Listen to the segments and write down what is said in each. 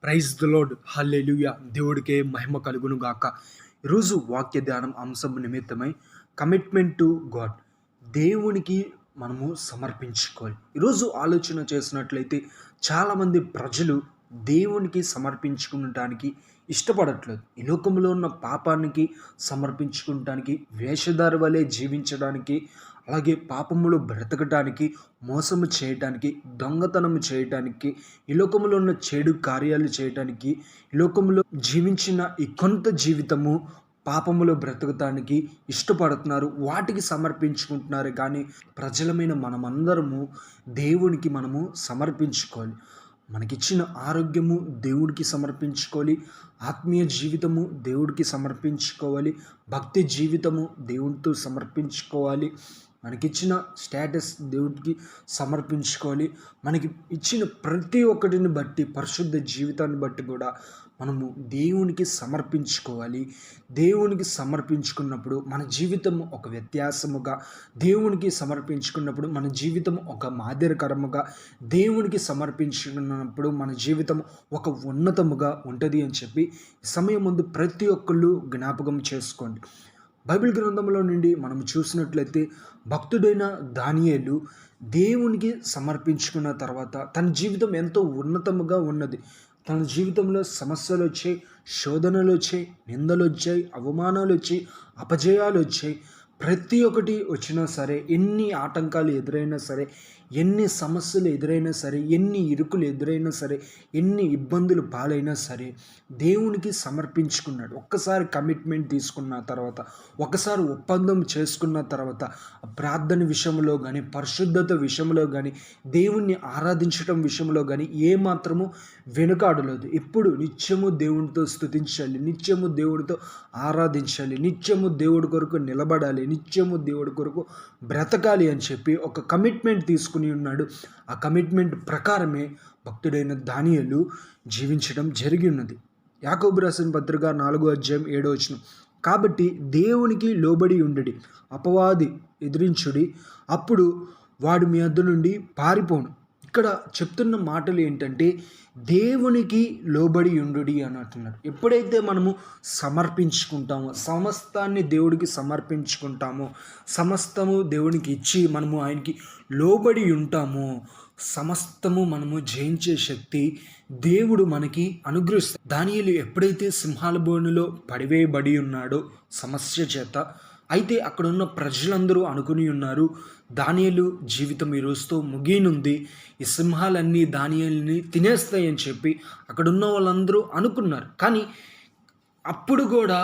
Praise the lord, హల్లెలూయా. దేవుడికే మహిమ కలుగును గాక. ఈరోజు వాక్య ధ్యానం అంశం నిమిత్తమై కమిట్మెంట్ టు గాడ్, దేవునికి మనము సమర్పించుకోవాలి. ఈరోజు ఆలోచన చేసినట్లయితే చాలామంది ప్రజలు దేవునికి సమర్పించుకోవడానికి ఇష్టపడట్లేదు. ఈ లోకంలో ఉన్న పాపానికి సమర్పించుకోవడానికి, వేషధారి వలె జీవించడానికి, అలాగే పాపములో బ్రతకటానికి, మోసము చేయటానికి, దొంగతనము చేయటానికి, ఈ లోకంలో ఉన్న చెడు కార్యాలు చేయటానికి, ఈ లోకంలో జీవించిన ఈ కొంత జీవితము పాపములో బ్రతకటానికి ఇష్టపడుతున్నారు. వాటికి సమర్పించుకుంటున్నారు. కానీ ప్రజలమైన మనమందరము దేవునికి మనము సమర్పించుకోవాలి. మనకిచ్చిన ఆరోగ్యము దేవుడికి సమర్పించుకోవాలి. ఆత్మీయ జీవితము దేవుడికి సమర్పించుకోవాలి. భక్తి జీవితము దేవుడితో సమర్పించుకోవాలి. మనకిచ్చిన స్టేటస్ దేవుడికి సమర్పించుకోవాలి. మనకి ఇచ్చిన ప్రతి ఒక్కటిని బట్టి, పరిశుద్ధ జీవితాన్ని బట్టి కూడా మనము దేవునికి సమర్పించుకోవాలి. దేవునికి సమర్పించుకున్నప్పుడు మన జీవితం ఒక వ్యత్యాసముగా, దేవునికి సమర్పించుకున్నప్పుడు మన జీవితం ఒక మాదిరికరముగా, దేవునికి సమర్పించుకున్నప్పుడు మన జీవితం ఒక ఉన్నతముగా ఉంటుంది అని చెప్పి సమయం ముందు ప్రతి ఒక్కళ్ళు జ్ఞాపకం చేసుకోండి. బైబిల్ గ్రంథంలో నుండి మనం చూసినట్లయితే భక్తుడైన దానియేలు దేవునికి సమర్పించుకున్న తర్వాత తన జీవితం ఎంతో ఉన్నతముగా ఉన్నది. తన జీవితంలో సమస్యలు వచ్చాయి, శోధనలు వచ్చాయి, నిందలు వచ్చాయి, అవమానాలు వచ్చాయి, అపజయాలు వచ్చాయి. ప్రతి ఒక్కటి వచ్చినా సరే, ఎన్ని ఆటంకాలు ఎదురైనా సరే, ఎన్ని సమస్యలు ఎదురైనా సరే, ఎన్ని ఇరుకులు ఎదురైనా సరే, ఎన్ని ఇబ్బందులు పాలైనా సరే దేవునికి సమర్పించుకున్నాడు. ఒక్కసారి కమిట్మెంట్ తీసుకున్న తర్వాత, ఒకసారి ఒప్పందం చేసుకున్న తర్వాత, ప్రార్థన విషయంలో కానీ, పరిశుద్ధత విషయంలో కానీ, దేవుణ్ణి ఆరాధించటం విషయంలో కానీ ఏమాత్రము వెనుకాడలేదు. ఎప్పుడు నిత్యము దేవునితో స్తుతించాలి, నిత్యము దేవుడితో ఆరాధించాలి, నిత్యము దేవుడి కొరకు నిలబడాలి, నిత్యము దేవుడి కొరకు బ్రతకాలి అని చెప్పి ఒక కమిట్మెంట్ తీసుకుని ఉన్నాడు. ఆ కమిట్మెంట్ ప్రకారమే భక్తుడైన దానియేలు జీవించడం జరిగి ఉన్నది. యాకోబు రాసిన పత్రిక 4:7 కాబట్టి దేవునికి లోబడి ఉండుడి, అపవాది ఎదిరించుడి, అప్పుడు వాడు మీ వద్ద నుండి పారిపోను. ఇక్కడ చెప్తున్న మాటలు ఏంటంటే దేవునికి లోబడి ఉండుడి అని అంటున్నాడు. ఎప్పుడైతే మనము సమర్పించుకుంటామో, సమస్తాన్ని దేవుడికి సమర్పించుకుంటామో, సమస్తము దేవునికి ఇచ్చి మనము ఆయనకి లోబడి ఉంటామో, సమస్తము మనము జయించే శక్తి దేవుడు మనకి అనుగ్రహిస్తాడు. దానియేలు ఎప్పుడైతే సింహాల బోనులో పడివేయబడి ఉన్నాడో సమస్య చేత, అయితే అక్కడ ఉన్న ప్రజలందరూ అనుకుని ఉన్నారు దానియేలు జీవితం ఈ రోజుతో ముగియనుంది, ఈ సింహాలన్నీ దానియేలుని తినేస్తాయని చెప్పి అక్కడ ఉన్న వాళ్ళందరూ అనుకున్నారు. కానీ అప్పుడు కూడా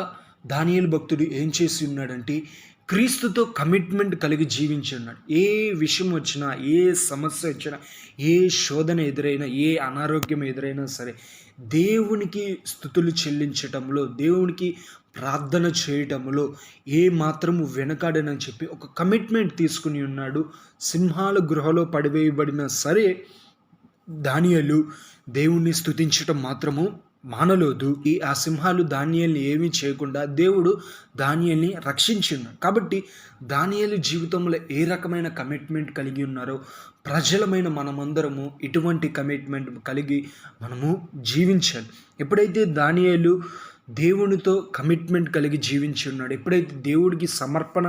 దానియేలు భక్తుడు ఏం చేసి ఉన్నాడంటే క్రీస్తుతో కమిట్మెంట్ కలిగి జీవించి ఉన్నాడు. ఏ విషయం వచ్చినా, ఏ సమస్య వచ్చినా, ఏ శోధన ఎదురైనా, ఏ అనారోగ్యం ఎదురైనా సరే దేవునికి స్తుతులు చెల్లించటంలో, దేవునికి ప్రార్థన చేయటంలో ఏ మాత్రము వెనకాడనని చెప్పి ఒక కమిట్మెంట్ తీసుకుని ఉన్నాడు. సింహాల గృహలో పడివేయబడినా సరే దానియేలు దేవుణ్ణి స్తుతించటం మాత్రము మానలేదు. ఆ సింహాలు దానియేలుని ఏమీ చేయకుండా దేవుడు దానియేలుని రక్షించున్నాడు. కాబట్టి దానియేలు జీవితంలో ఏ రకమైన కమిట్మెంట్ కలిగి ఉన్నారో ప్రజలమైన మనమందరము ఇటువంటి కమిట్మెంట్ కలిగి మనము జీవించాలి. ఎప్పుడైతే దానియేలు దేవునితో కమిట్మెంట్ కలిగి జీవించి ఉన్నాడు, ఎప్పుడైతే దేవుడికి సమర్పణ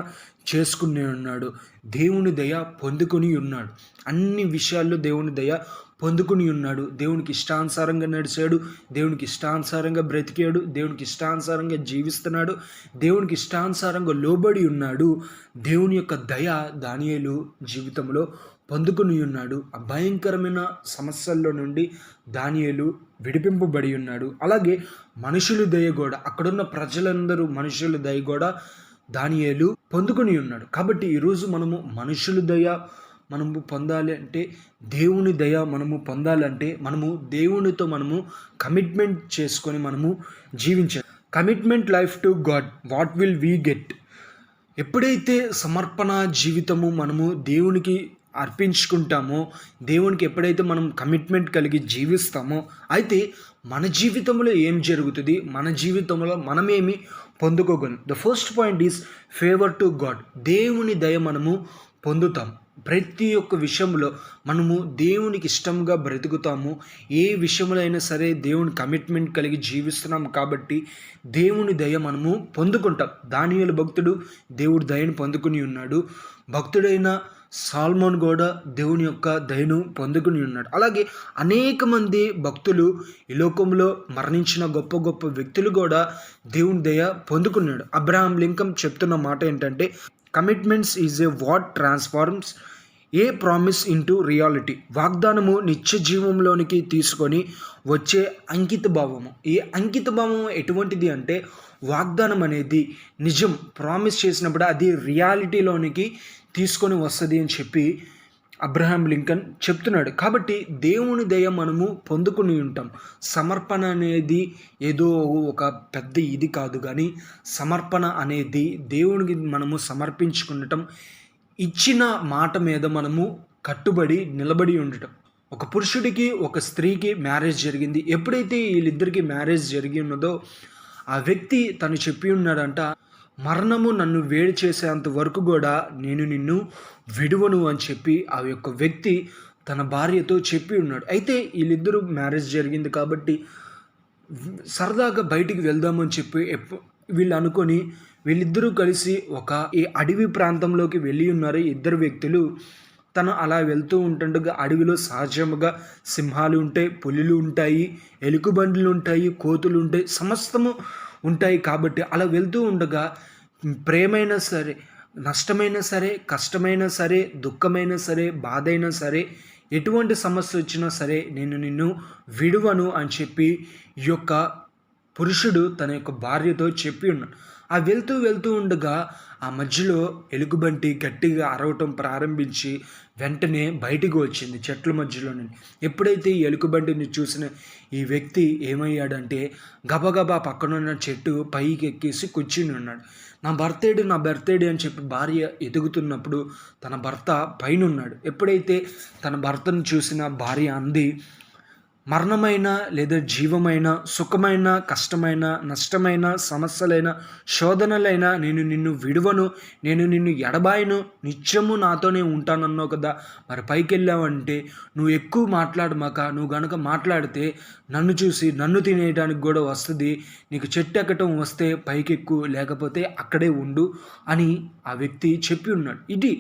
చేసుకుని ఉన్నాడో దేవుని దయ పొందుకొని ఉన్నాడు. అన్ని విషయాల్లో దేవుని దయ పొందుకుని ఉన్నాడు. దేవునికి ఇష్టానుసారంగా నడిచాడు, దేవునికి ఇష్టానుసారంగా బ్రతికాడు, దేవునికి ఇష్టానుసారంగా జీవిస్తున్నాడు, దేవునికి ఇష్టానుసారంగా లోబడి ఉన్నాడు. దేవుని యొక్క దయ దానియేలు జీవితంలో పొందుకుని ఉన్నాడు. ఆ భయంకరమైన సమస్యల్లో నుండి దానియేలు విడిపింపబడి ఉన్నాడు. అలాగే మనుషుల దయ కూడా, అక్కడున్న ప్రజలందరూ మనుషుల దయ కూడా దానియేలు పొందుకుని ఉన్నాడు. కాబట్టి ఈరోజు మనము మనుషుల దయ మనము పొందాలి అంటే, దేవుని దయ మనము పొందాలంటే మనము దేవునితో మనము కమిట్మెంట్ చేసుకొని మనము జీవించాలి. Commitment life to God, what will we get? ఎప్పుడైతే సమర్పణ జీవితము మనము దేవునికి అర్పించుకుంటామో, దేవునికి ఎప్పుడైతే మనం కమిట్మెంట్ కలిగి జీవిస్తామో, అయితే మన జీవితంలో ఏం జరుగుతుంది, మన జీవితంలో మనమేమి పొందుకోగలం? The first point is favour to God. దేవుని దయ మనము పొందుతాం. ప్రతి ఒక్క విషయంలో మనము దేవునికి ఇష్టంగా బ్రతుకుతాము. ఏ విషయంలో అయినా సరే దేవుని కమిట్మెంట్ కలిగి జీవిస్తున్నాం కాబట్టి దేవుని దయ మనము పొందుకుంటాం. దానియేలు భక్తుడు దేవుడి దయను పొందుకుని ఉన్నాడు. భక్తుడైన సాల్మోన్ కూడా దేవుని యొక్క దయను పొందుకుని ఉన్నాడు. అలాగే అనేక మంది భక్తులు ఈ లోకంలో మరణించిన గొప్ప గొప్ప వ్యక్తులు కూడా దేవుని దయ పొందుకున్నాడు. అబ్రహాం లింకన్ చెప్తున్న మాట ఏంటంటే, commitments is a what transforms A promise into reality. వాగ్దానము నిత్య జీవంలోనికి తీసుకొని వచ్చే అంకిత భావము. ఈ అంకిత భావము ఎటువంటిది అంటే, వాగ్దానం అనేది నిజం ప్రామిస్ చేసినప్పుడు అది రియాలిటీలోనికి తీసుకొని వస్తుంది అని చెప్పి అబ్రహాం లింకన్ చెప్తున్నాడు. కాబట్టి దేవుని దయ మనము పొందుకుని ఉంటాం. సమర్పణ అనేది ఏదో ఒక పెద్ద ఇది కాదు, కానీ సమర్పణ అనేది దేవునికి మనము సమర్పించుకుండటం, ఇచ్చిన మాట మీద మనము కట్టుబడి నిలబడి ఉండటం. ఒక పురుషుడికి ఒక స్త్రీకి మ్యారేజ్ జరిగింది. ఎప్పుడైతే వీళ్ళిద్దరికీ మ్యారేజ్ జరిగి ఉన్నదో ఆ వ్యక్తి తను చెప్పి ఉన్నాడంట, మరణము నన్ను వేడి చేసేంత వరకు కూడా నేను నిన్ను విడువను అని చెప్పి ఆ యొక్క వ్యక్తి తన భార్యతో చెప్పి ఉన్నాడు. అయితే వీళ్ళిద్దరూ మ్యారేజ్ జరిగింది కాబట్టి సరదాగా బయటికి వెళ్దామని చెప్పి వీళ్ళు అనుకొని వీళ్ళిద్దరూ కలిసి ఒక ఈ అడవి ప్రాంతంలోకి వెళ్ళి ఉన్నారు. ఇద్దరు వ్యక్తులు తను అలా వెళ్తూ ఉంటుండగా అడవిలో సహజంగా సింహాలు ఉంటాయి, పులులు ఉంటాయి, ఎలుకబండ్లు ఉంటాయి, కోతులు ఉంటాయి, సమస్తము ఉంటాయి. కాబట్టి అలా వెళ్తూ ఉండగా ప్రేమైనా సరే, నష్టమైనా సరే, కష్టమైనా సరే, దుఃఖమైనా సరే, బాధ అయినా సరే, ఎటువంటి సమస్య వచ్చినా సరే నేను నిన్ను విడువను అని చెప్పి ఈ యొక్క పురుషుడు తన యొక్క భార్యతో చెప్పి ఉన్నాడు. ఆ వెళ్తూ ఉండగా ఆ మధ్యలో ఎలుగుబంటి గట్టిగా అరవటం ప్రారంభించి వెంటనే బయటికి వచ్చింది చెట్ల మధ్యలో నుండి. ఎప్పుడైతే ఈ ఎలుగుబంటిని చూసిన ఈ వ్యక్తి ఏమయ్యాడంటే గబగబా పక్కనున్న చెట్టు పైకి ఎక్కేసి కూర్చుని ఉన్నాడు. నా బర్త్డే అని చెప్పి భార్య ఎదుగుతున్నప్పుడు తన భర్త పైన ఉన్నాడు. ఎప్పుడైతే తన భర్తను చూసిన భార్య అంది, మరణమైన లేదా జీవమైన, సుఖమైన, కష్టమైన, నష్టమైన, సమస్యలైన, శోధనలైన నేను నిన్ను విడువను, నేను నిన్ను ఎడబాయను, నిత్యము నాతోనే ఉంటానన్నావు కదా, మరి పైకి వెళ్ళావంటే నువ్వు ఎక్కువ మాట్లాడమాక, నువ్వు గనక మాట్లాడితే నన్ను చూసి నన్ను తినేయడానికి కూడా వస్తుంది, నీకు చెట్టు ఎక్కటం వస్తే పైకెక్కు, లేకపోతే అక్కడే ఉండు అని ఆ వ్యక్తి చెప్పి ఉన్నాడు. ఇది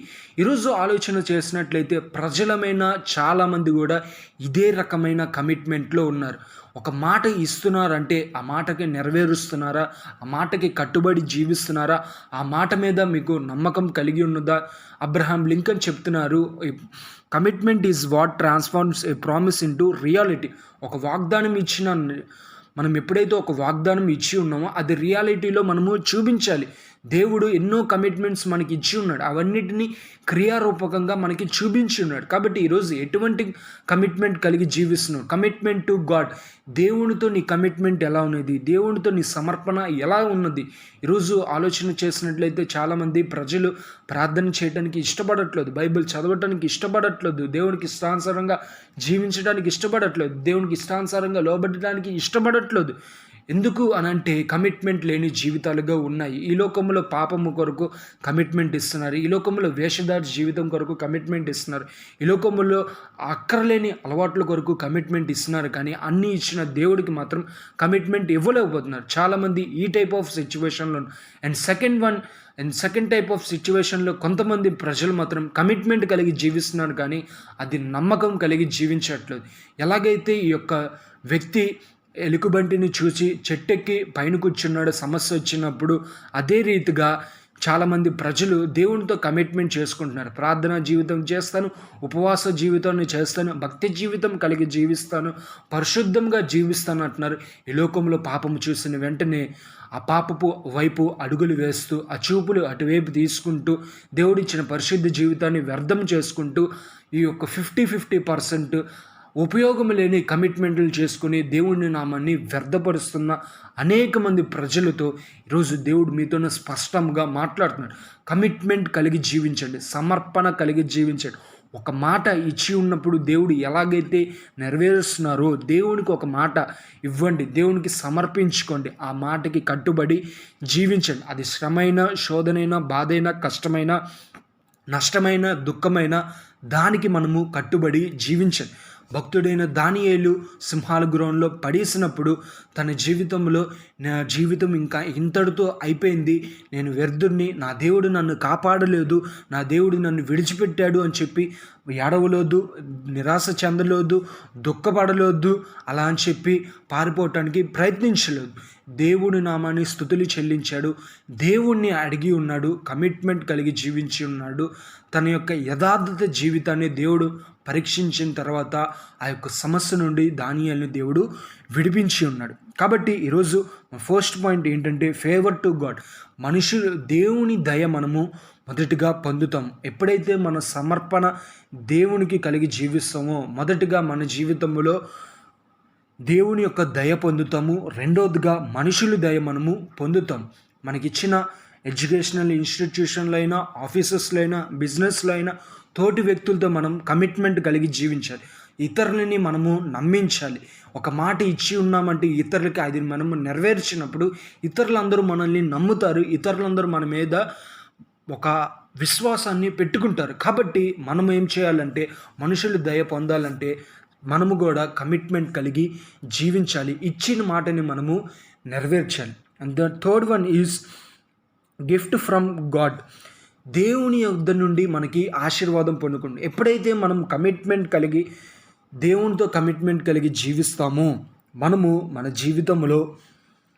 ఈరోజు ఆలోచన చేసినట్లయితే ప్రజలమైన చాలామంది కూడా ఇదే రకమైన కమిట్మెంట్లో ఉన్నారు. ఒక మాట ఇస్తున్నారంటే ఆ మాటకి నెరవేరుస్తున్నారా, ఆ మాటకి కట్టుబడి జీవిస్తున్నారా, ఆ మాట మీద మీకు నమ్మకం కలిగి ఉన్నదా? అబ్రహాం లింకన్ చెప్తున్నారు, commitment is what transforms A promise into reality. ఒక వాగ్దానం ఇచ్చిన మనం ఎప్పుడైతే ఒక వాగ్దానం ఇచ్చి ఉన్నామో అది రియాలిటీలో మనము చూపించాలి. దేవుడు ఎన్నో కమిట్మెంట్స్ మనకి ఇచ్చి ఉన్నాడు, అవన్నిటినీ క్రియారూపకంగా మనకి చూపించి ఉన్నాడు. కాబట్టి ఈరోజు ఎటువంటి కమిట్మెంట్ కలిగి జీవిస్తున్నావు? Commitment to God. దేవునితో నీ కమిట్మెంట్ ఎలా ఉన్నది? దేవునితో నీ సమర్పణ ఎలా ఉన్నది? ఈరోజు ఆలోచన చేసినట్లయితే చాలామంది ప్రజలు ప్రార్థన చేయడానికి ఇష్టపడట్లేదు, బైబిల్ చదవటానికి ఇష్టపడట్లేదు, దేవునికి ఇష్టానుసారంగా జీవించడానికి ఇష్టపడట్లేదు, దేవునికి ఇష్టానుసారంగా లోబడటానికి ఇష్టపడట్లేదు. ఎందుకు అనంటే కమిట్మెంట్ లేని జీవితాలుగా ఉన్నాయి. ఈ లోకంలో పాపము కొరకు కమిట్మెంట్ ఇస్తున్నారు, ఈ లోకంలో వేషధారి జీవితం కొరకు కమిట్మెంట్ ఇస్తున్నారు, ఈ లోకంలో అక్కర్లేని అలవాట్ల కొరకు కమిట్మెంట్ ఇస్తున్నారు. కానీ అన్నీ ఇచ్చిన దేవుడికి మాత్రం కమిట్మెంట్ ఇవ్వలేకపోతున్నారు చాలామంది ఈ టైప్ ఆఫ్ సిచ్యువేషన్లో. సెకండ్ టైప్ ఆఫ్ సిచ్యువేషన్లో కొంతమంది ప్రజలు మాత్రం కమిట్మెంట్ కలిగి జీవిస్తున్నారు, కానీ అది నమ్మకం కలిగి జీవించట్లేదు. ఎలాగైతే ఈ యొక్క వ్యక్తి ఎలుకబంటిని చూసి చెట్టెక్కి పైన కూర్చున్నాడు సమస్య వచ్చినప్పుడు, అదే రీతిగా చాలామంది ప్రజలు దేవునితో కమిట్మెంట్ చేసుకుంటున్నారు. ప్రార్థనా జీవితం చేస్తాను, ఉపవాస జీవితాన్ని చేస్తాను, భక్తి జీవితం కలిగి జీవిస్తాను, పరిశుద్ధంగా జీవిస్తాను అంటున్నారు. ఈ లోకంలో పాపము చూసిన వెంటనే ఆ పాపపు వైపు అడుగులు వేస్తూ, ఆ చూపులు అటువైపు తీసుకుంటూ, దేవుడిచ్చిన పరిశుద్ధ జీవితాన్ని వ్యర్థం చేసుకుంటూ ఈ యొక్క 50% ఉపయోగం లేని కమిట్మెంట్లు చేసుకుని దేవుని నామాన్ని వ్యర్థపరుస్తున్న అనేక మంది ప్రజలతో ఈరోజు దేవుడు మీతోనే స్పష్టంగా మాట్లాడుతున్నాడు. కమిట్మెంట్ కలిగి జీవించండి, సమర్పణ కలిగి జీవించండి. ఒక మాట ఇచ్చి ఉన్నప్పుడు దేవుడు ఎలాగైతే నెరవేరుస్తున్నారో దేవునికి ఒక మాట ఇవ్వండి, దేవునికి సమర్పించుకోండి, ఆ మాటకి కట్టుబడి జీవించండి. అది శ్రమైనా, శోధనైనా, బాధైనా, కష్టమైనా, నష్టమైన, దుఃఖమైన దానికి మనము కట్టుబడి జీవించాలి. భక్తుడైన దానియేలు సింహాల గృహంలో పడేసినప్పుడు తన జీవితంలో, నా జీవితం ఇంకా ఇంతటితో అయిపోయింది, నేను వ్యర్థుడిని, నా దేవుడు నన్ను కాపాడలేదు, నా దేవుడు నన్ను విడిచిపెట్టాడు అని చెప్పి ఏడవలేదు, నిరాశ చెందలేదు, దుఃఖపడలేదు, అలా అని చెప్పి పారిపోవటానికి ప్రయత్నించలేదు. దేవుడి నామాన్ని స్తుతులు చెల్లించాడు, దేవుణ్ణి అడిగి ఉన్నాడు, కమిట్మెంట్ కలిగి జీవించి ఉన్నాడు. తన యొక్క యథార్థత జీవితాన్ని దేవుడు పరీక్షించిన తర్వాత ఆ యొక్క సమస్య నుండి దానియేలుని దేవుడు విడిపించి ఉన్నాడు. కాబట్టి ఈరోజు ఫస్ట్ పాయింట్ ఏంటంటే ఫేవర్ టు గాడ్. మనుషులు దేవుని దయ మనము మొదటిగా పొందుతాం. ఎప్పుడైతే మన సమర్పణ దేవునికి కలిగి జీవిస్తామో మొదటిగా మన జీవితంలో దేవుని యొక్క దయ పొందుతాము. రెండోదిగా మనుషుల దయ మనము పొందుతాం. మనకిచ్చిన ఎడ్యుకేషనల్ ఇన్స్టిట్యూషన్లో అయినా, ఆఫీసెస్లో అయినా, బిజినెస్లో అయినా తోటి వ్యక్తులతో మనం కమిట్మెంట్ కలిగి జీవించాలి. ఇతరులని మనము నమ్మించాలి. ఒక మాట ఇచ్చి ఉన్నామంటే ఇతరులకి అది మనము నెరవేర్చినప్పుడు ఇతరులందరూ మనల్ని నమ్ముతారు, ఇతరులందరూ మన మీద ఒక విశ్వాసాన్ని పెట్టుకుంటారు. కాబట్టి మనం ఏం చేయాలంటే మనుషులు దయ పొందాలంటే మనము కూడా కమిట్మెంట్ కలిగి జీవించాలి. ఇచ్చిన మాటని మనము నెరవేర్చాలి. And the third one is gift from God. దేవుని యొద్ద నుండి మనకి ఆశీర్వాదం పొందుకుంటాం. ఎప్పుడైతే మనం కమిట్మెంట్ కలిగి దేవునితో కమిట్మెంట్ కలిగి జీవిస్తామో మనము మన జీవితంలో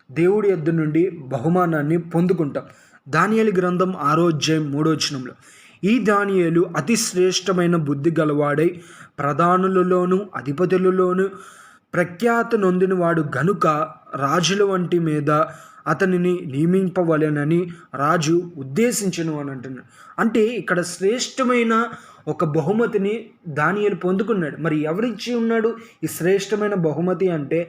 దేవుడి యొద్ద నుండి బహుమానాన్ని పొందుకుంటాం. దానియేలు గ్రంథం 6వ అధ్యాయం 3వ వచనంలో, ఈ దానియేలు అతి శ్రేష్టమైన బుద్ధి గలవాడై ప్రధానులలోను అధిపతులలోను ప్రఖ్యాత నొందిన వాడు గనుక రాజుల వంటి మీద అతనిని నియమింపవలెనని రాజు ఉద్దేశించను అని అంటున్నాడు. అంటే ఇక్కడ శ్రేష్టమైన ఒక బహుమతిని దానియేలు పొందుకున్నాడు. మరి ఎవరిచ్చి ఉన్నాడు ఈ శ్రేష్టమైన బహుమతి అంటే?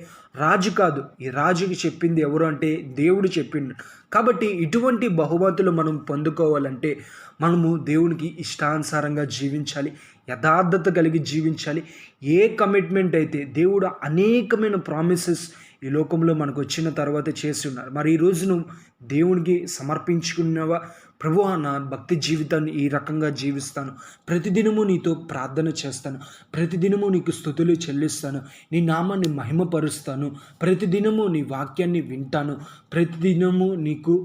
రాజు కాదు. ఈ రాజుకి చెప్పింది ఎవరు అంటే దేవుడు చెప్పిండు. కాబట్టి ఇటువంటి బహుమతులు మనం పొందుకోవాలంటే మనము దేవునికి ఇష్టానుసారంగా జీవించాలి, యథార్థత కలిగి జీవించాలి. ఏ కమిట్మెంట్ అయితే దేవుడు అనేకమైన ప్రామిసెస్ ఈ లోకంలో మనకు వచ్చిన తర్వాత చేసి ఉన్నారు. మరి ఈరోజు నువ్వు దేవునికి సమర్పించుకున్నావా? ప్రభువా, నా భక్తి జీవితాన్ని ఈ రకంగా జీవిస్తాను, ప్రతిదినము నీతో ప్రార్థన చేస్తాను, ప్రతిదినము నీకు స్తుతులు చెల్లిస్తాను, నీ నామాన్ని మహిమపరుస్తాను, ప్రతిదినము నీ వాక్యాన్ని వింటాను, ప్రతిదినము నీకు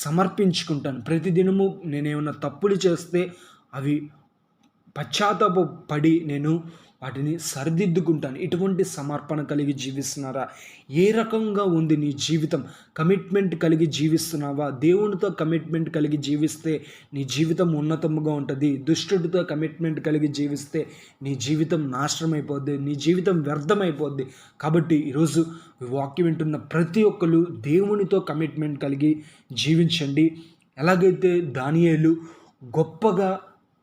సమర్పించుకుంటాను, ప్రతిదినము నేనేమైనా తప్పులు చేస్తే అవి పశ్చాత్తాపడి నేను వాటిని సరిదిద్దుకుంటాను. ఇటువంటి సమర్పణ కలిగి జీవిస్తున్నారా? ఏ రకంగా ఉంది నీ జీవితం? కమిట్మెంట్ కలిగి జీవిస్తున్నావా? దేవునితో కమిట్మెంట్ కలిగి జీవిస్తే నీ జీవితం ఉన్నతముగా ఉంటుంది. దుష్టుడితో కమిట్మెంట్ కలిగి జీవిస్తే నీ జీవితం నాశనం అయిపోద్ది, నీ జీవితం వ్యర్థమైపోద్ది. కాబట్టి ఈరోజు వాక్యం వింటున్న ప్రతి ఒక్కరు దేవునితో కమిట్మెంట్ కలిగి జీవించండి. ఎలాగైతే దానియేలు గొప్పగా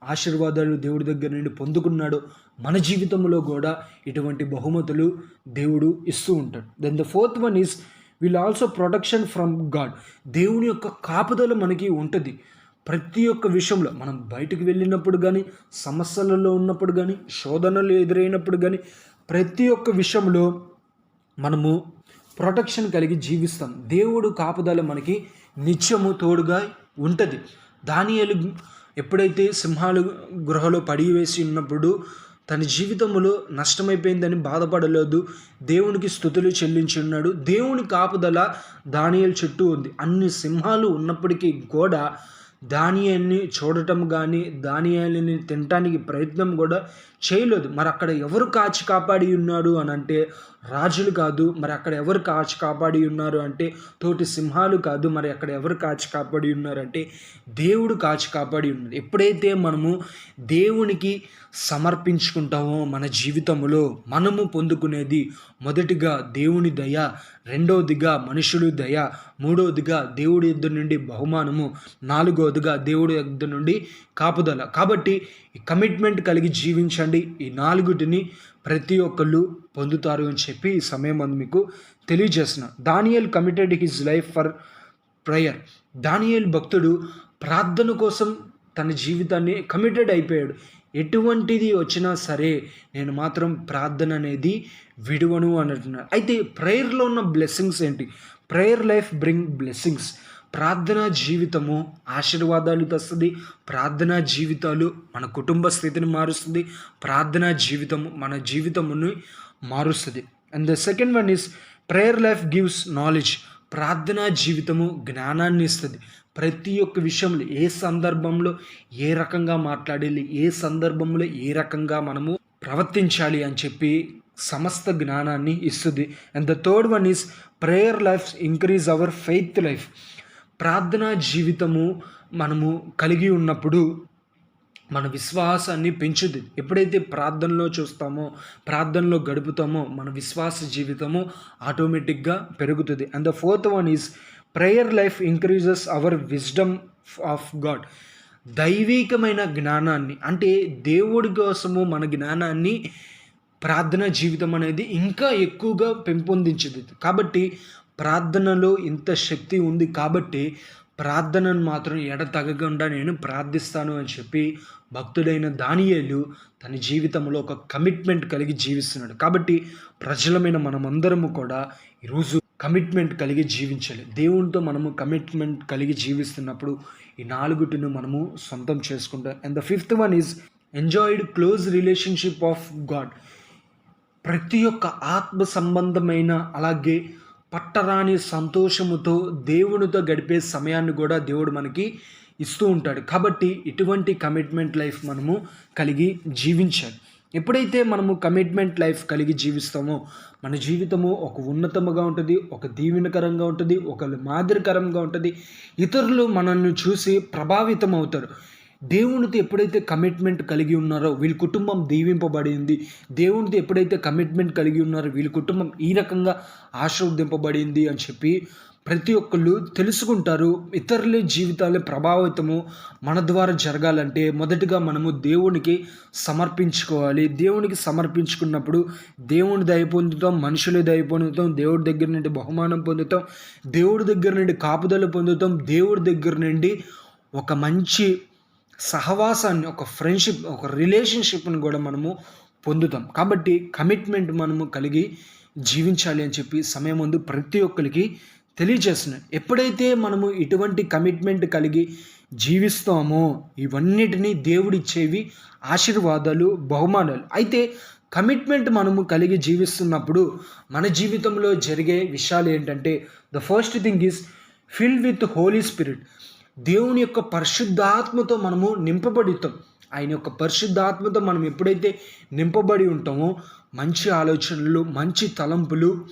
ఆశీర్వాదాలు దేవుడి దగ్గర నుండి పొందుకున్నాడో మన జీవితంలో కూడా ఇటువంటి బహుమతులు దేవుడు ఇస్తూ ఉంటాడు. Then the fourth one is will also protection from God. దేవుని యొక్క కాపుదల మనకి ఉంటుంది. ప్రతి ఒక్క విషయంలో మనం బయటకు వెళ్ళినప్పుడు కానీ, సమస్యలలో ఉన్నప్పుడు కానీ, శోధనలు ఎదురైనప్పుడు కానీ, ప్రతి ఒక్క విషయంలో మనము ప్రొటెక్షన్ కలిగి జీవిస్తాం. దేవుడు కాపుదల మనకి నిత్యము తోడుగా ఉంటుంది. దానియేలు ఎప్పుడైతే సింహాలు గృహలో పడివేసి ఉన్నప్పుడు తన జీవితంలో నష్టమైపోయిందని బాధపడలేదు, దేవునికి స్తుతులు చెల్లించి ఉన్నాడు. దేవుని కాపుదల దానియేలు చుట్టూ ఉంది. అన్ని సింహాలు ఉన్నప్పటికీ కూడా దానియేలుని చూడటం కానీ, దానియేలుని తినటానికి ప్రయత్నం కూడా చేయలేదు. మరి అక్కడ ఎవరు కాచి కాపాడి ఉన్నాడు అని అంటే రాజులు కాదు. మరి అక్కడ ఎవరు కాచి కాపాడి ఉన్నారు అంటే తోటి సింహాలు కాదు. మరి అక్కడ ఎవరు కాచి కాపాడి ఉన్నారంటే దేవుడు కాచి కాపాడి ఉన్నారు. ఎప్పుడైతే మనము దేవునికి సమర్పించుకుంటామో మన జీవితంలో మనము పొందుకునేది మొదటిగా దేవుని దయ, రెండవదిగా మనుషులు దయ, మూడవదిగా దేవుడి యొద్ద నుండి బహుమానము, నాలుగవదిగా దేవుడి యొద్ద నుండి కాపుదల. కాబట్టి ఈ కమిట్మెంట్ కలిగి జీవించండి. ఈ నాలుగుటిని ప్రతి ఒక్కళ్ళు పొందుతారు అని చెప్పి ఈ సమయం అందు మీకు తెలియజేస్తున్నాను. Daniel committed his life for prayer. Daniel భక్తుడు ప్రార్థన కోసం తన జీవితాన్ని కమిటెడ్ అయిపోయాడు. ఎటువంటిది వచ్చినా సరే నేను మాత్రం ప్రార్థన అనేది విడువను అని అంటున్నాడు. అయితే ప్రేయర్లో ఉన్న బ్లెస్సింగ్స్ ఏంటి? Prayer life bring blessings. ప్రార్థనా జీవితము ఆశీర్వాదాలు తెస్తుంది. ప్రార్థనా జీవితాలు మన కుటుంబ స్థితిని మారుస్తుంది. ప్రార్థనా జీవితము మన జీవితమును మారుస్తుంది. And the second one is prayer life gives knowledge. ప్రార్థనా జీవితము జ్ఞానాన్ని ఇస్తుంది. ప్రతి ఒక్క విషయంలో ఏ సందర్భంలో ఏ రకంగా మాట్లాడాలి, ఏ సందర్భంలో ఏ రకంగా మనము ప్రవర్తించాలి అని చెప్పి సమస్త జ్ఞానాన్ని ఇస్తుంది. And the third one is prayer life increase our faith life. ప్రార్థనా జీవితము మనము కలిగి ఉన్నప్పుడు మన విశ్వాసాన్ని పెంచుద్ది. ఎప్పుడైతే ప్రార్థనలో చూస్తామో, ప్రార్థనలో గడుపుతామో మన విశ్వాస జీవితము ఆటోమేటిక్గా పెరుగుతుంది. And the fourth one is prayer life increases hour wisdom of God. దైవికమైన జ్ఞానాన్ని, అంటే దేవుడి కోసము మన జ్ఞానాన్ని ప్రార్థన జీవితం అనేది ఇంకా ఎక్కువగా పెంపొందించింది. కాబట్టి ప్రార్థనలో ఇంత శక్తి ఉంది కాబట్టి ప్రార్థనను మాత్రం ఎడతెగకుండా నేను ప్రార్థిస్తాను అని చెప్పి భక్తుడైన దానియేలు తన జీవితంలో ఒక కమిట్మెంట్ కలిగి జీవిస్తున్నాడు. కాబట్టి ప్రజలమైన మనమందరము కూడా ఈరోజు కమిట్మెంట్ కలిగి జీవించాలి. దేవునితో మనము కమిట్మెంట్ కలిగి జీవిస్తున్నప్పుడు ఈ నాలుగుటిని మనము సొంతం చేసుకుంటాం. And the fifth one is enjoyed close relationship of God. ప్రతి ఒక్క ఆత్మ సంబంధమైన అలాగే పట్టరాని సంతోషముతో దేవునితో గడిపే సమయాన్ని కూడా దేవుడు మనకి ఇస్తూ ఉంటాడు. కాబట్టి ఇటువంటి కమిట్మెంట్ లైఫ్ మనము కలిగి జీవించాలి. ఎప్పుడైతే మనము కమిట్మెంట్ లైఫ్ కలిగి జీవిస్తామో మన జీవితము ఒక ఉన్నతముగా ఉంటుంది, ఒక దీవెనకరంగా ఉంటుంది, ఒక మాదిరికరంగా ఉంటుంది. ఇతరులు మనల్ని చూసి ప్రభావితం అవుతారు. దేవునితో ఎప్పుడైతే కమిట్మెంట్ కలిగి ఉన్నారో వీళ్ళ కుటుంబం దీవింపబడింది, దేవునితో ఎప్పుడైతే కమిట్మెంట్ కలిగి ఉన్నారో వీళ్ళ కుటుంబం ఈ రకంగా ఆశీర్వదింపబడింది అని చెప్పి ప్రతి ఒక్కళ్ళు తెలుసుకుంటారు. ఇతరుల జీవితాలు ప్రభావితము మన ద్వారా జరగాలంటే మొదటిగా మనము దేవునికి సమర్పించుకోవాలి. దేవునికి సమర్పించుకున్నప్పుడు దేవుని దయ పొందుతాం, మనుషుల దయ పొందుతాం, దేవుడి దగ్గర నుండి బహుమానం పొందుతాం, దేవుడి దగ్గర నుండి కాపుదల పొందుతాం, దేవుడి దగ్గర నుండి ఒక మంచి సహవాసాన్ని, ఒక ఫ్రెండ్షిప్, ఒక రిలేషన్షిప్ని కూడా మనము పొందుతాం. కాబట్టి కమిట్మెంట్ మనము కలిగి జీవించాలి అని చెప్పి సమయం ముందు ప్రతి ఒక్కరికి తెలియజేస్తున్నాను. ఎప్పుడైతే మనము ఇటువంటి కమిట్మెంట్ కలిగి జీవిస్తామో ఇవన్నిటినీ దేవుడిచ్చేవి ఆశీర్వాదాలు, బహుమానాలు. అయితే కమిట్మెంట్ మనము కలిగి జీవిస్తున్నప్పుడు మన జీవితంలో జరిగే విషయాలు ఏంటంటే the first thing is fill with Holy Spirit. దేవుని యొక్క పరిశుద్ధాత్మతో మనము నింపబడుతాం. ఆయన యొక్క పరిశుద్ధాత్మతో మనం ఎప్పుడైతే నింపబడి ఉంటామో మంచి ఆలోచనలు, మంచి తలంపులు,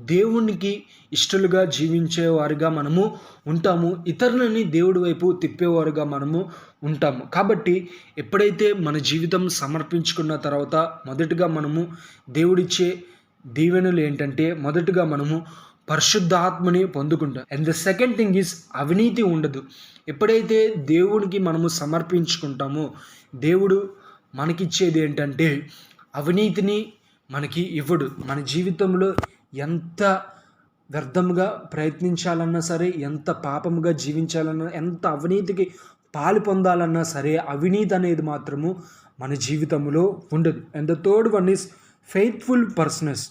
దేవునికి ఇష్టలుగా జీవించేవారుగా మనము ఉంటాము. ఇతరులని దేవుడి వైపు తిప్పేవారుగా మనము ఉంటాము. కాబట్టి ఎప్పుడైతే మన జీవితం సమర్పించుకున్న తర్వాత మొదటగా మనము దేవుడిచ్చే దీవెనలు ఏంటంటే మొదటగా మనము పరిశుద్ధాత్మని పొందుకుంటాం. And the second thing is అవినీతి ఉండదు. ఎప్పుడైతే దేవునికి మనము సమర్పించుకుంటామో దేవుడు మనకిచ్చేది ఏంటంటే అవినీతిని మనకి ఇవ్వడు. మన జీవితంలో ఎంత వ్యర్థంగా ప్రయత్నించాలన్నా సరే, ఎంత పాపముగా జీవించాలన్నా, ఎంత అవినీతికి పాలు పొందాలన్నా సరే అవినీతి అనేది మాత్రము మన జీవితంలో ఉండదు. And the third one is faithful persons.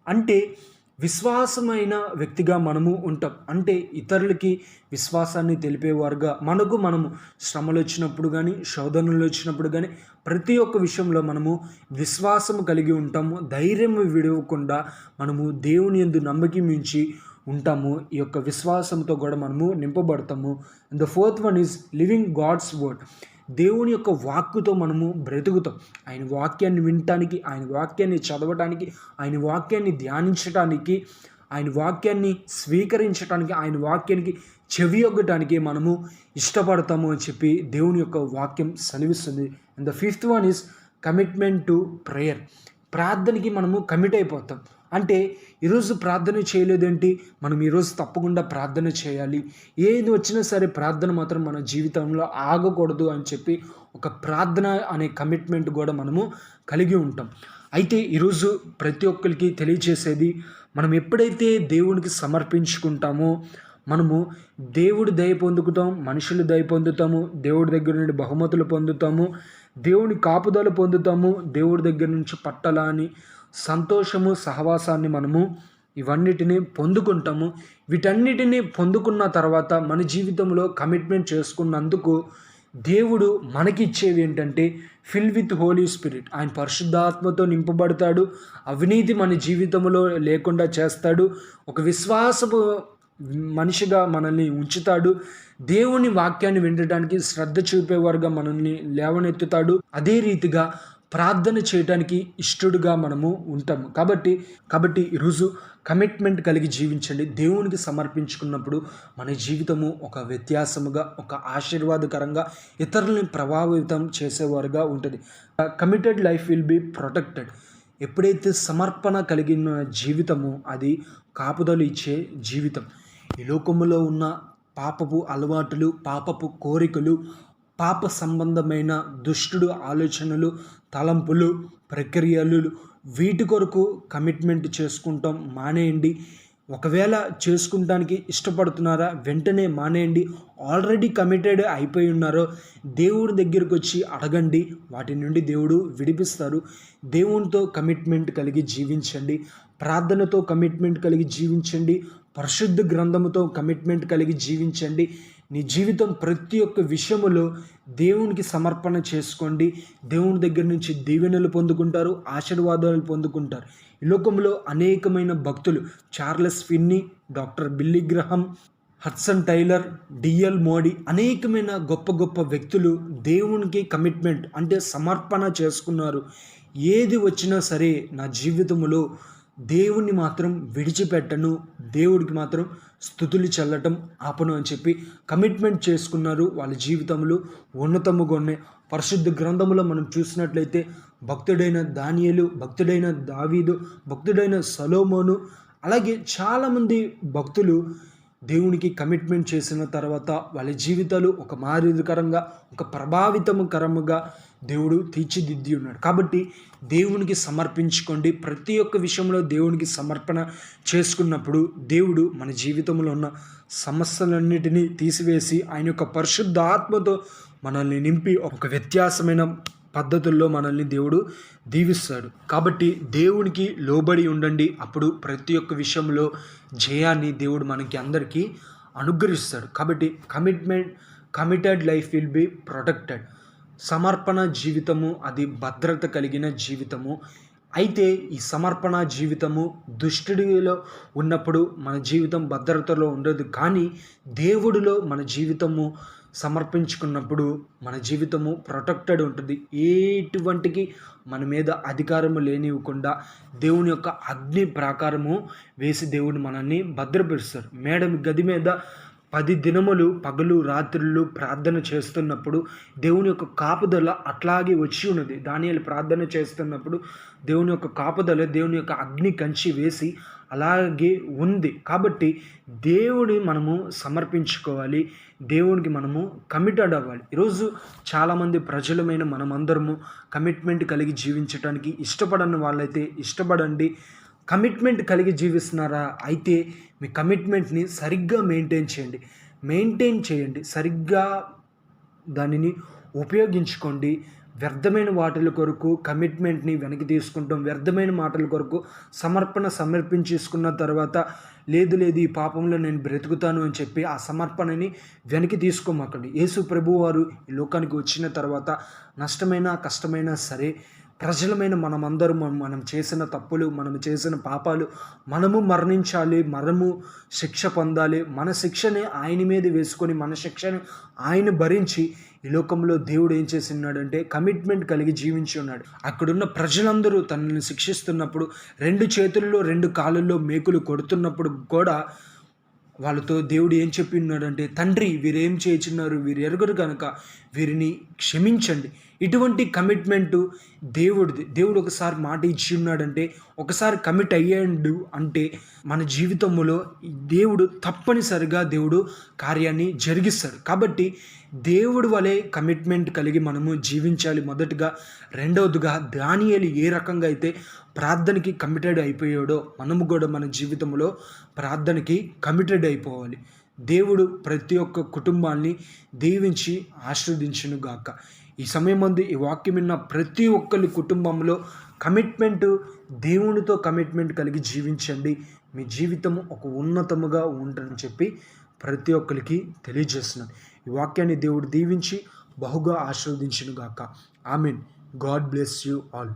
అంటే విశ్వాసమైన వ్యక్తిగా మనము ఉంటాం. అంటే ఇతరులకి విశ్వాసాన్ని తెలిపేవారుగా మనము శ్రమలు వచ్చినప్పుడు కానీ, శోధనలు వచ్చినప్పుడు కానీ ప్రతి ఒక్క విషయంలో మనము విశ్వాసం కలిగి ఉంటాము. ధైర్యం విడవకుండా మనము దేవుని యందు నమ్మకం ఉంచి ఉంటాము. ఈ యొక్క విశ్వాసంతో కూడా మనము నింపబడతాము. And the fourth one is living God's word. దేవుని యొక్క వాక్కుతో మనము బ్రతుకుతాం. ఆయన వాక్యాన్ని వినటానికి, ఆయన వాక్యాన్ని చదవటానికి, ఆయన వాక్యాన్ని ధ్యానించటానికి, ఆయన వాక్యాన్ని స్వీకరించడానికి, ఆయన వాక్యానికి చెవి ఒగ్గటానికి మనము ఇష్టపడతాము అని చెప్పి దేవుని యొక్క వాక్యం సెలవిస్తుంది. And the fifth one is commitment to prayer. ప్రార్థనకి మనము కమిట్ అయిపోతాం. అంటే ఈరోజు ప్రార్థన చేయలేదేంటి, మనం ఈరోజు తప్పకుండా ప్రార్థన చేయాలి, ఏది వచ్చినా సరే ప్రార్థన మాత్రం మన జీవితంలో ఆగకూడదు అని చెప్పి ఒక ప్రార్థన అనే కమిట్మెంట్ కూడా మనము కలిగి ఉంటాం. అయితే ఈరోజు ప్రతి ఒక్కరికి తెలియజేసేది మనం ఎప్పుడైతే దేవునికి సమర్పించుకుంటామో మనము దేవుడి దయ పొందుతాం, మనుషులు దయ పొందుతాము, దేవుడి దగ్గర నుండి బహుమతులు పొందుతాము, దేవుని కాపుదల పొందుతాము, దేవుడి దగ్గర నుంచి పట్టలాని సంతోషము, సహవాసాన్ని మనము ఇవన్నిటిని పొందుకుంటాము. వీటన్నిటిని పొందుకున్న తర్వాత మన జీవితంలో కమిట్మెంట్ చేసుకున్నందుకు దేవుడు మనకిచ్చేవి ఏంటంటే ఫిల్ విత్ హోలీ స్పిరిట్. ఆయన పరిశుద్ధాత్మతో నింపబడతాడు. అవినీతి మన జీవితంలో లేకుండా చేస్తాడు. ఒక విశ్వాసపు మనిషిగా మనల్ని ఉంచుతాడు. దేవుని వాక్యాన్ని వినడానికి శ్రద్ధ చూపేవారుగా మనల్ని లేవనెత్తుతాడు. అదే రీతిగా ప్రార్థన చేయడానికి ఇష్టడుగా మనము ఉంటాము. కాబట్టి ఈరోజు కమిట్మెంట్ కలిగి జీవించండి. దేవునికి సమర్పించుకున్నప్పుడు మన జీవితము ఒక వ్యత్యాసముగా, ఒక ఆశీర్వాదకరంగా, ఇతరులని ప్రభావితం చేసేవారుగా ఉంటుంది. Committed life will be protected. ఎప్పుడైతే సమర్పణ కలిగిన జీవితము అది కాపుదలు ఇచ్చే జీవితం. ఈ లోకములో ఉన్న పాపపు అలవాటులు, పాపపు కోరికలు, పాప సంబంధమైన దుష్టుడు ఆలోచనలు, తలంపులు, ప్రక్రియలు, వీటి కొరకు కమిట్మెంట్ చేసుకుంటాం మానేయండి. ఒకవేళ చేసుకుంటానికి ఇష్టపడుతున్నారా, వెంటనే మానేయండి. ఆల్రెడీ కమిటెడ్ అయిపోయి ఉన్నారో దేవుడి దగ్గరికి వచ్చి అడగండి. వాటి నుండి దేవుడు విడిపిస్తారు. దేవునితో కమిట్మెంట్ కలిగి జీవించండి. ప్రార్థనతో కమిట్మెంట్ కలిగి జీవించండి. పరిశుద్ధ గ్రంథముతో కమిట్మెంట్ కలిగి జీవించండి. నీ జీవితం ప్రతి ఒక్క విషయములో దేవునికి సమర్పణ చేసుకోండి. దేవుని దగ్గర నుంచి దీవెనలు పొందుకుంటారు, ఆశీర్వాదాలు పొందుకుంటారు. ఈ లోకంలో అనేకమైన భక్తులు, Charles Finney, doctor Billy Graham, Hudson Taylor, DL Moody, అనేకమైన గొప్ప గొప్ప వ్యక్తులు దేవునికి కమిట్మెంట్ అంటే సమర్పణ చేసుకున్నారు. ఏది వచ్చినా సరే నా జీవితంలో దేవుణ్ణి మాత్రం విడిచిపెట్టను, దేవుడికి మాత్రం స్తుతులు చల్లటం ఆపను అని చెప్పి కమిట్మెంట్ చేసుకున్నారు. వాళ్ళ జీవితంలో ఉన్నతముగా ఉన్నాయి. పరిశుద్ధ గ్రంథములో మనం చూసినట్లయితే భక్తుడైన దానియేలు, భక్తుడైన దావీదు, భక్తుడైన సొలొమోను, అలాగే చాలామంది భక్తులు దేవునికి కమిట్మెంట్ చేసిన తర్వాత వాళ్ళ జీవితాలు ఒక మాదిరికరంగా, ఒక ప్రభావితకరంగా దేవుడు తీర్చిదిద్ది ఉన్నాడు. కాబట్టి దేవునికి సమర్పించుకోండి. ప్రతి ఒక్క విషయంలో దేవునికి సమర్పణ చేసుకున్నప్పుడు దేవుడు మన జీవితంలో ఉన్న సమస్యలన్నిటినీ తీసివేసి ఆయన యొక్క పరిశుద్ధ ఆత్మతో మనల్ని నింపి ఒక వ్యత్యాసమైన పద్ధతుల్లో మనల్ని దేవుడు దీవిస్తాడు. కాబట్టి దేవునికి లోబడి ఉండండి. అప్పుడు ప్రతి ఒక్క విషయంలో జయాన్ని దేవుడు మనకి అందరికీ అనుగ్రహిస్తాడు. కాబట్టి committed life will be protected. సమర్పణ జీవితము అది భద్రత కలిగిన జీవితము. అయితే ఈ సమర్పణ జీవితము దుష్టుడిలో ఉన్నప్పుడు మన జీవితం భద్రతలో ఉండదు. కానీ దేవుడిలో మన జీవితము సమర్పించుకున్నప్పుడు మన జీవితము ప్రొటెక్టెడ్ ఉంటుంది. ఎటువంటికి మన మీద అధికారము లేనివ్వకుండా దేవుని యొక్క అగ్ని ప్రాకారము వేసి దేవుడు మనల్ని భద్రపరుస్తారు. గది మీద 10 దినములు పగలు రాత్రులు ప్రార్థన చేస్తున్నప్పుడు దేవుని యొక్క కాపుదల అట్లాగే వచ్చి ఉన్నది. దానియేలు ప్రార్థన చేస్తున్నప్పుడు దేవుని యొక్క కాపుదల, దేవుని యొక్క అగ్ని కంచి వేసి అలాగే ఉంది. కాబట్టి దేవుని మనము సమర్పించుకోవాలి, దేవునికి మనము కమిటెడ్ అవ్వాలి. ఈరోజు చాలామంది ప్రజలమైన మనమందరము కమిట్మెంట్ కలిగి జీవించడానికి ఇష్టపడని వాళ్ళైతే ఇష్టపడండి. కమిట్మెంట్ కలిగి జీవిస్తున్నారా? అయితే మీ కమిట్మెంట్ని సరిగ్గా మెయింటైన్ చేయండి. సరిగ్గా దానిని ఉపయోగించుకోండి. వ్యర్థమైన వాటిల కొరకు కమిట్మెంట్ని వెనక్కి తీసుకుంటాం. వ్యర్థమైన మాటల కొరకు సమర్పించేసుకున్న తర్వాత లేదు ఈ పాపంలో నేను బ్రతుకుతాను అని చెప్పి ఆ సమర్పణని వెనక్కి తీసుకోమాకండి. యేసు ప్రభువు వారు ఈ లోకానికి వచ్చిన తర్వాత నష్టమైనా కష్టమైనా సరే ప్రజలమైన మనమందరం మనం చేసిన తప్పులు, మనం చేసిన పాపాలు, మనము మరణించాలి, మనము శిక్ష పొందాలి. మన శిక్షని ఆయన మీద వేసుకొని మన శిక్షని ఆయన భరించి ఈ లోకంలో దేవుడు ఏం చేసి ఉన్నాడంటే కమిట్మెంట్ కలిగి జీవించి ఉన్నాడు. అక్కడున్న ప్రజలందరూ తనని శిక్షిస్తున్నప్పుడు 2 చేతుల్లో 2 కాళ్ళల్లో మేకులు కొడుతున్నప్పుడు కూడా వాళ్ళతో దేవుడు ఏం చెప్పి ఉన్నాడంటే, తండ్రి వీరేం చేయుచున్నారు, వీరు ఎరుగరు కనుక వీరిని క్షమించండి. ఇటువంటి కమిట్మెంటు దేవుడిది. దేవుడు ఒకసారి మాట ఇచ్చి ఉన్నాడంటే, ఒకసారి కమిట్ అయ్యాడు అంటే మన జీవితంలో దేవుడు తప్పనిసరిగా దేవుడు కార్యాన్ని జరిగిస్తాడు. కాబట్టి దేవుడి వలె కమిట్మెంట్ కలిగి మనము జీవించాలి మొదటిగా. రెండవదిగా దానియేలు ఏ రకంగా అయితే ప్రార్థనకి కమిటెడ్ అయిపోయాడో మనము కూడా మన జీవితంలో ప్రార్థనకి కమిటెడ్ అయిపోవాలి. దేవుడు ప్రతి ఒక్క కుటుంబాన్ని దీవించి ఆశీర్వదించును గాక. ఈ సమయం ముందు ఈ వాక్యం విన్న ప్రతి ఒక్కరి కుటుంబంలో దేవునితో కమిట్మెంట్ కలిగి జీవించండి. మీ జీవితం ఒక ఉన్నతముగా ఉంటుందని చెప్పి ప్రతి ఒక్కరికి తెలియజేస్తున్నాను. ఈ వాక్యాన్ని దేవుడు దీవించి బహుగా ఆశీర్వదించును గాక. Amen. God bless you all.